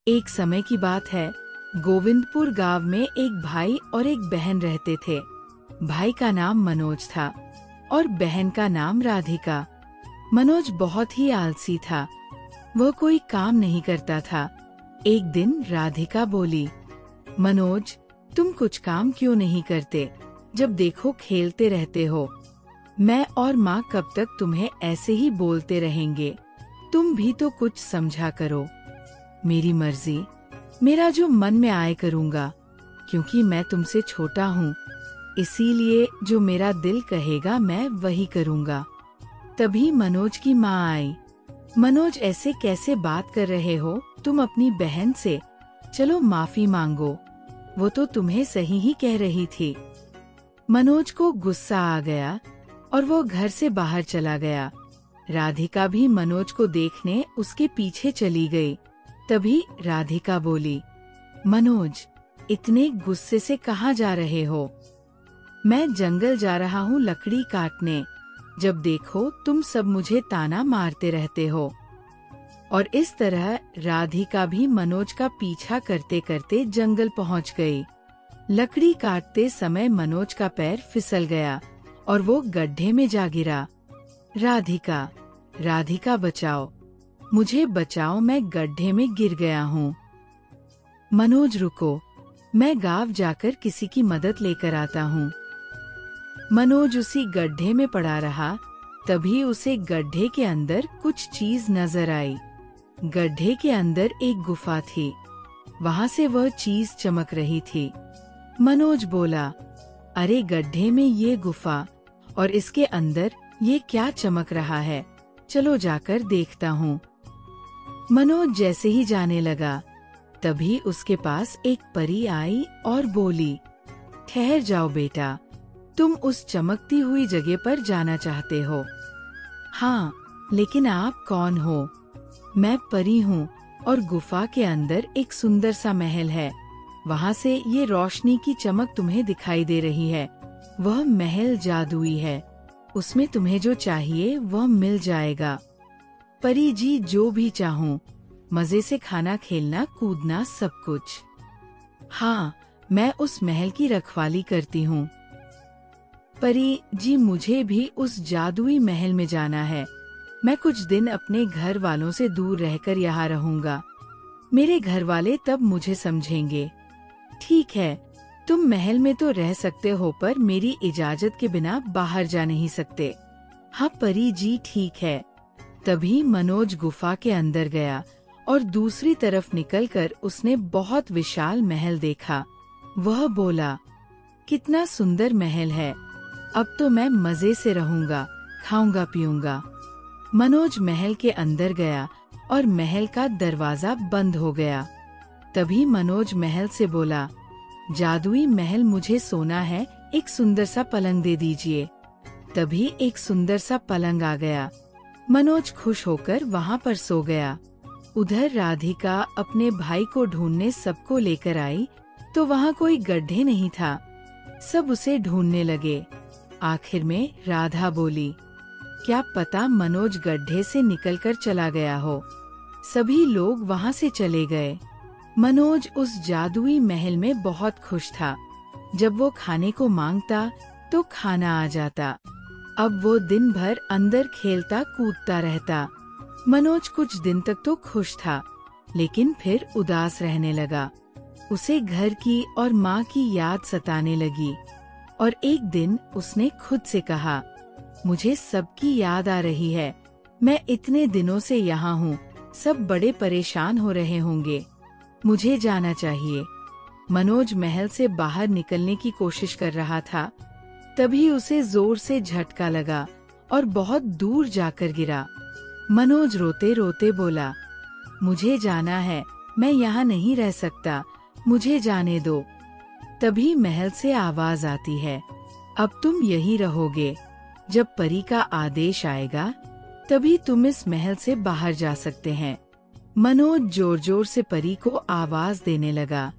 एक समय की बात है। गोविंदपुर गांव में एक भाई और एक बहन रहते थे। भाई का नाम मनोज था और बहन का नाम राधिका। मनोज बहुत ही आलसी था। वह कोई काम नहीं करता था। एक दिन राधिका बोली, मनोज, तुम कुछ काम क्यों नहीं करते? जब देखो खेलते रहते हो। मैं और माँ कब तक तुम्हें ऐसे ही बोलते रहेंगे? तुम भी तो कुछ समझा करो। मेरी मर्जी, मेरा जो मन में आए करूँगा, क्योंकि मैं तुमसे छोटा हूँ, इसीलिए जो मेरा दिल कहेगा मैं वही करूँगा। तभी मनोज की माँ आई। मनोज, ऐसे कैसे बात कर रहे हो तुम अपनी बहन से? चलो माफी मांगो, वो तो तुम्हें सही ही कह रही थी। मनोज को गुस्सा आ गया और वो घर से बाहर चला गया। राधिका भी मनोज को देखने उसके पीछे चली गई। तभी राधिका बोली, मनोज, इतने गुस्से से कहाँ जा रहे हो? मैं जंगल जा रहा हूँ लकड़ी काटने। जब देखो तुम सब मुझे ताना मारते रहते हो। और इस तरह राधिका भी मनोज का पीछा करते करते जंगल पहुँच गई। लकड़ी काटते समय मनोज का पैर फिसल गया और वो गड्ढे में जा गिरा। राधिका, राधिका बचाओ, मुझे बचाओ, मैं गड्ढे में गिर गया हूँ। मनोज रुको, मैं गांव जाकर किसी की मदद लेकर आता हूँ। मनोज उसी गड्ढे में पड़ा रहा। तभी उसे गड्ढे के अंदर कुछ चीज नजर आई। गड्ढे के अंदर एक गुफा थी। वहाँ से वह चीज चमक रही थी। मनोज बोला, अरे गड्ढे में ये गुफा और इसके अंदर ये क्या चमक रहा है? चलो जाकर देखता हूँ। मनोज जैसे ही जाने लगा, तभी उसके पास एक परी आई और बोली, ठहर जाओ बेटा, तुम उस चमकती हुई जगह पर जाना चाहते हो? हाँ, लेकिन आप कौन हो? मैं परी हूँ और गुफा के अंदर एक सुंदर सा महल है। वहाँ से ये रोशनी की चमक तुम्हें दिखाई दे रही है। वह महल जादुई है, उसमें तुम्हें जो चाहिए वह मिल जाएगा। परी जी, जो भी चाहूँ, मजे से खाना, खेलना, कूदना, सब कुछ। हाँ, मैं उस महल की रखवाली करती हूँ। परी जी, मुझे भी उस जादुई महल में जाना है। मैं कुछ दिन अपने घर वालों से दूर रहकर यहाँ रहूंगा। मेरे घर वाले तब मुझे समझेंगे। ठीक है, तुम महल में तो रह सकते हो, पर मेरी इजाजत के बिना बाहर जा नहीं सकते। हाँ परी जी, ठीक है। तभी मनोज गुफा के अंदर गया और दूसरी तरफ निकलकर उसने बहुत विशाल महल देखा। वह बोला, कितना सुंदर महल है, अब तो मैं मजे से रहूंगा, खाऊंगा पीऊंगा। मनोज महल के अंदर गया और महल का दरवाजा बंद हो गया। तभी मनोज महल से बोला, जादुई महल, मुझे सोना है, एक सुंदर सा पलंग दे दीजिए। तभी एक सुंदर सा पलंग आ गया। मनोज खुश होकर वहाँ पर सो गया। उधर राधिका अपने भाई को ढूंढने सबको लेकर आई, तो वहाँ कोई गड्ढे नहीं था। सब उसे ढूंढने लगे। आखिर में राधा बोली, क्या पता मनोज गड्ढे से निकलकर चला गया हो। सभी लोग वहाँ से चले गए। मनोज उस जादुई महल में बहुत खुश था। जब वो खाने को मांगता तो खाना आ जाता। अब वो दिन भर अंदर खेलता कूदता रहता। मनोज कुछ दिन तक तो खुश था, लेकिन फिर उदास रहने लगा। उसे घर की और माँ की याद सताने लगी और एक दिन उसने खुद से कहा, मुझे सबकी याद आ रही है। मैं इतने दिनों से यहाँ हूँ, सब बड़े परेशान हो रहे होंगे, मुझे जाना चाहिए। मनोज महल से बाहर निकलने की कोशिश कर रहा था। तभी उसे जोर से झटका लगा और बहुत दूर जाकर गिरा। मनोज रोते रोते बोला, मुझे जाना है, मैं यहाँ नहीं रह सकता, मुझे जाने दो। तभी महल से आवाज आती है, अब तुम यहीं रहोगे। जब परी का आदेश आएगा तभी तुम इस महल से बाहर जा सकते हैं। मनोज जोर जोर से परी को आवाज देने लगा।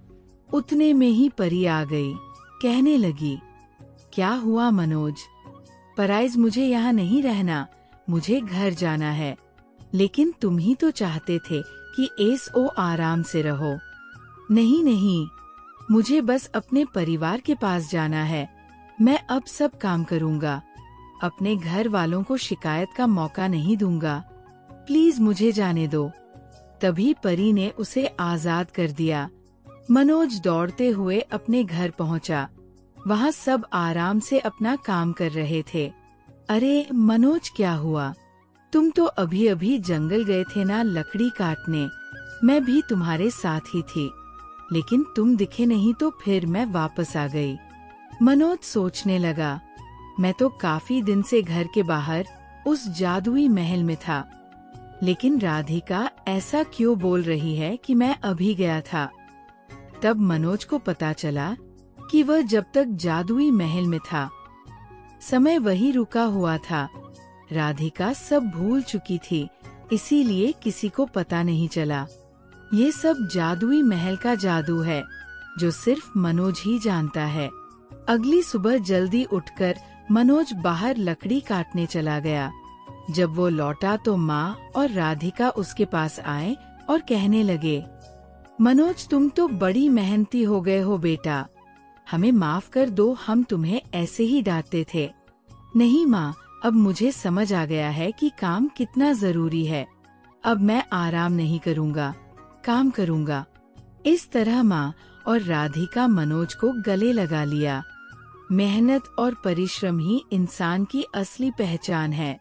उतने में ही परी आ गई। कहने लगी, क्या हुआ मनोज? पराइज, मुझे यहाँ नहीं रहना, मुझे घर जाना है। लेकिन तुम ही तो चाहते थे कि एसओ आराम से रहो। नहीं नहीं, मुझे बस अपने परिवार के पास जाना है। मैं अब सब काम करूँगा। अपने घर वालों को शिकायत का मौका नहीं दूंगा। प्लीज मुझे जाने दो। तभी परी ने उसे आजाद कर दिया। मनोज दौड़ते हुए अपने घर पहुंचा। वहां सब आराम से अपना काम कर रहे थे। अरे मनोज, क्या हुआ? तुम तो अभी अभी जंगल गए थे ना लकड़ी काटने। मैं भी तुम्हारे साथ ही थी, लेकिन तुम दिखे नहीं तो फिर मैं वापस आ गई। मनोज सोचने लगा, मैं तो काफी दिन से घर के बाहर उस जादुई महल में था, लेकिन राधिका ऐसा क्यों बोल रही है कि मैं अभी गया था। तब मनोज को पता चला कि वह जब तक जादुई महल में था, समय वही रुका हुआ था। राधिका सब भूल चुकी थी, इसीलिए किसी को पता नहीं चला। ये सब जादुई महल का जादू है, जो सिर्फ मनोज ही जानता है। अगली सुबह जल्दी उठकर मनोज बाहर लकड़ी काटने चला गया। जब वो लौटा तो माँ और राधिका उसके पास आए और कहने लगे, मनोज, तुम तो बड़ी मेहनती हो गए हो बेटा। हमें माफ कर दो, हम तुम्हें ऐसे ही डांटते थे। नहीं माँ, अब मुझे समझ आ गया है कि काम कितना जरूरी है। अब मैं आराम नहीं करूँगा, काम करूँगा। इस तरह माँ और राधिका मनोज को गले लगा लिया। मेहनत और परिश्रम ही इंसान की असली पहचान है।